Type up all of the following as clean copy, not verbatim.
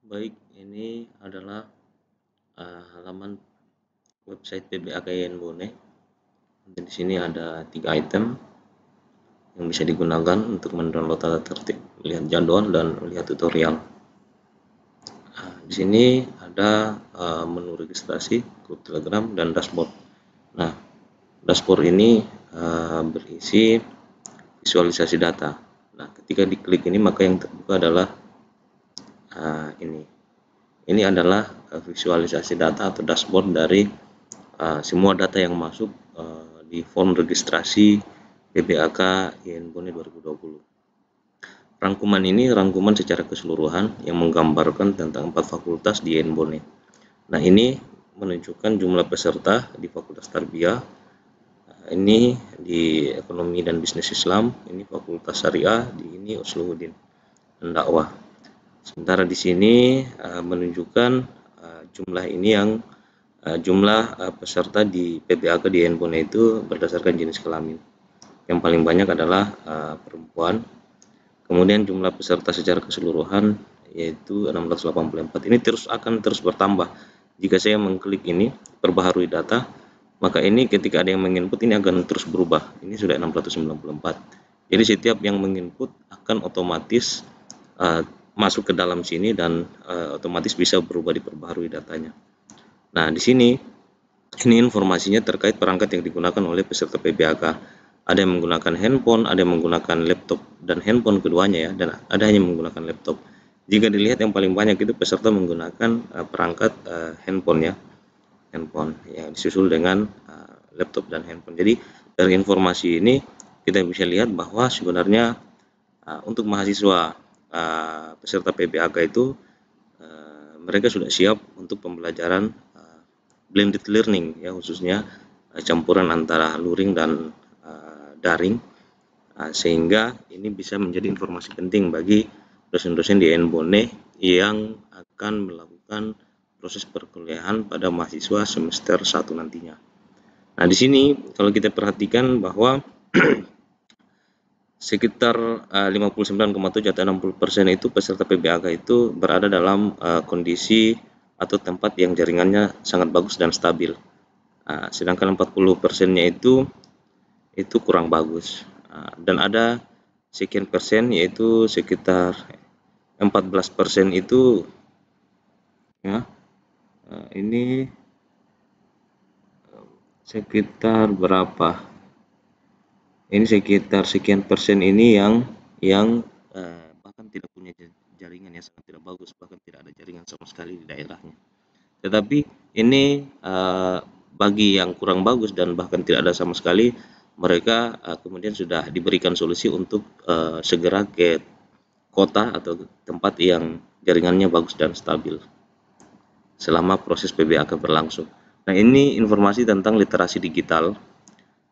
Baik, ini adalah halaman website PBAKYN Bone. Di sini ada 3 item yang bisa digunakan untuk mendownload tata tertib, melihat jadwal dan melihat tutorial. Di sini ada menu registrasi, grup Telegram dan dashboard. Nah, dashboard ini berisi visualisasi data. Nah, ketika diklik ini maka yang terbuka adalah ini. Ini adalah visualisasi data atau dashboard dari semua data yang masuk di form registrasi PBAK YN Bone 2020. Rangkuman ini rangkuman secara keseluruhan yang menggambarkan tentang 4 fakultas di YN Bone. Nah, ini menunjukkan jumlah peserta di Fakultas Tarbiyah, ini di Ekonomi dan Bisnis Islam, ini Fakultas Syariah, di ini Usluhuddin dan Dakwah. Sementara di sini menunjukkan jumlah ini yang jumlah peserta di PBAK di YN Bone itu berdasarkan jenis kelamin. Yang paling banyak adalah perempuan. Kemudian jumlah peserta secara keseluruhan yaitu 684. Ini akan terus bertambah. Jika saya mengklik ini perbaharui data, maka ini ketika ada yang menginput ini akan terus berubah. Ini sudah 694. Jadi setiap yang menginput akan otomatis masuk ke dalam sini dan otomatis bisa berubah diperbaharui datanya. Nah, di sini ini informasinya terkait perangkat yang digunakan oleh peserta PBAK. Ada yang menggunakan handphone, ada yang menggunakan laptop dan handphone keduanya ya, dan ada yang menggunakan laptop. Jika dilihat yang paling banyak itu peserta menggunakan perangkat handphone ya, handphone ya, disusul dengan laptop dan handphone. Jadi dari informasi ini kita bisa lihat bahwa sebenarnya untuk mahasiswa peserta PBAK itu mereka sudah siap untuk pembelajaran blended learning ya, khususnya campuran antara luring dan daring, sehingga ini bisa menjadi informasi penting bagi dosen-dosen di YN Bone yang akan melakukan proses perkuliahan pada mahasiswa semester 1 nantinya. Nah, di sini kalau kita perhatikan bahwa sekitar 59,7 atau 60% itu peserta PBAK itu berada dalam kondisi atau tempat yang jaringannya sangat bagus dan stabil. Sedangkan 40%-nya itu kurang bagus. Dan ada sekian persen yaitu sekitar 14% itu ya, ini sekitar berapa? Ini sekitar sekian persen ini yang bahkan tidak punya jaringan yang sangat tidak bagus, bahkan tidak ada jaringan sama sekali di daerahnya. Tetapi ini bagi yang kurang bagus dan bahkan tidak ada sama sekali, mereka kemudian sudah diberikan solusi untuk segera ke kota atau tempat yang jaringannya bagus dan stabil selama proses PBAK berlangsung. Nah, ini informasi tentang literasi digital.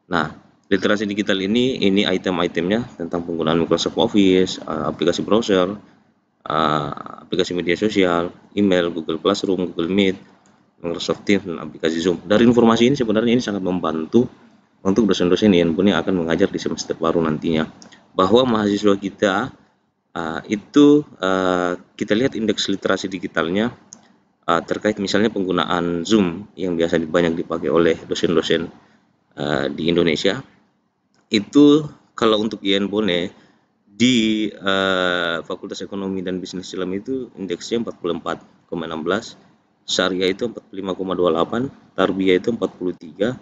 Nah, literasi digital ini item-itemnya tentang penggunaan Microsoft Office, aplikasi browser, aplikasi media sosial, email, Google Classroom, Google Meet, Microsoft Teams, dan aplikasi Zoom. Dari informasi ini sebenarnya ini sangat membantu untuk dosen-dosen yang akan mengajar di semester baru nantinya. Bahwa mahasiswa kita itu kita lihat indeks literasi digitalnya terkait misalnya penggunaan Zoom yang biasa banyak dipakai oleh dosen-dosen di Indonesia. Itu kalau untuk YN Bone di Fakultas Ekonomi dan Bisnis Islam itu indeksnya 44,16, Syariah itu 45,28, Tarbiyah itu 43,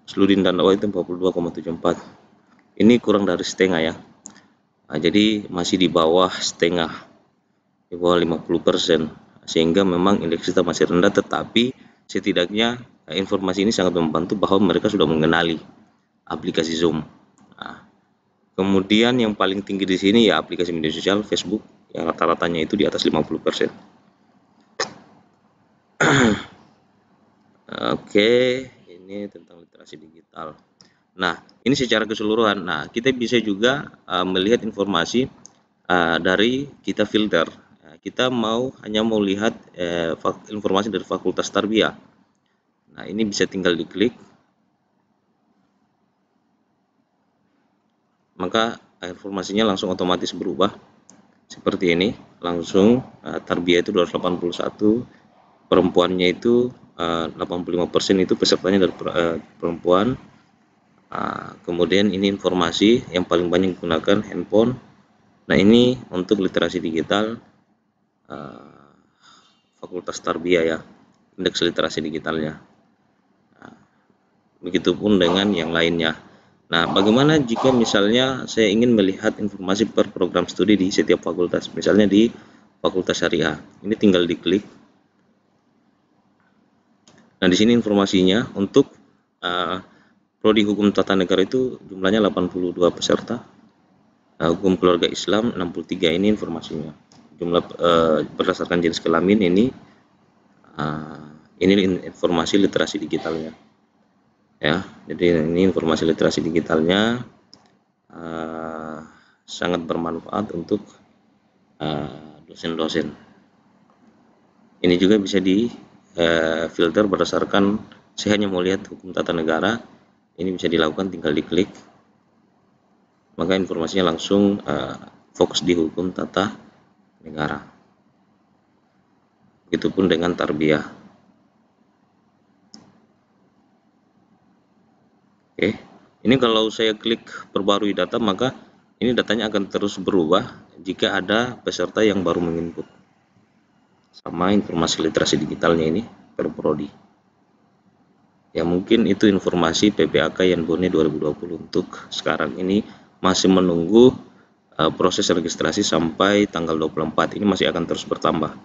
Usluhuddin dan Dakwah itu 42,74. Ini kurang dari setengah ya. Jadi masih di bawah setengah, di bawah 50%, sehingga memang indeks kita masih rendah, tetapi setidaknya informasi ini sangat membantu bahwa mereka sudah mengenali aplikasi Zoom. Kemudian yang paling tinggi di sini ya aplikasi media sosial Facebook yang rata-ratanya itu di atas 50%. Oke, ini tentang literasi digital. Nah, ini secara keseluruhan. Nah, kita bisa juga melihat informasi dari kita filter. Kita hanya mau lihat informasi dari Fakultas Tarbiyah. Nah, ini bisa tinggal diklik. Maka informasinya langsung otomatis berubah seperti ini langsung. Tarbiyah itu 281, perempuannya itu 85% itu pesertanya dari perempuan. Kemudian ini informasi yang paling banyak digunakan handphone. Nah, ini untuk literasi digital Fakultas Tarbiyah ya, indeks literasi digitalnya. Begitupun dengan yang lainnya. Nah, bagaimana jika misalnya saya ingin melihat informasi per program studi di setiap fakultas, misalnya di Fakultas Syariah. Ini tinggal diklik. Nah, di sini informasinya untuk Prodi Hukum Tata Negara itu jumlahnya 82 peserta. Hukum Keluarga Islam 63, ini informasinya. Jumlah berdasarkan jenis kelamin ini informasi literasi digitalnya. Ya, jadi ini informasi literasi digitalnya sangat bermanfaat untuk dosen-dosen. Ini juga bisa di filter berdasarkan, saya hanya mau lihat hukum tata negara, ini bisa dilakukan, tinggal diklik, maka informasinya langsung fokus di hukum tata negara. Begitupun dengan tarbiyah. Oke, ini kalau saya klik perbarui data, maka ini datanya akan terus berubah jika ada peserta yang baru menginput. Sama informasi literasi digitalnya ini per prodi. Ya, mungkin itu informasi PBAK Yanbone 2020 untuk sekarang ini. Masih menunggu proses registrasi sampai tanggal 24. Ini masih akan terus bertambah.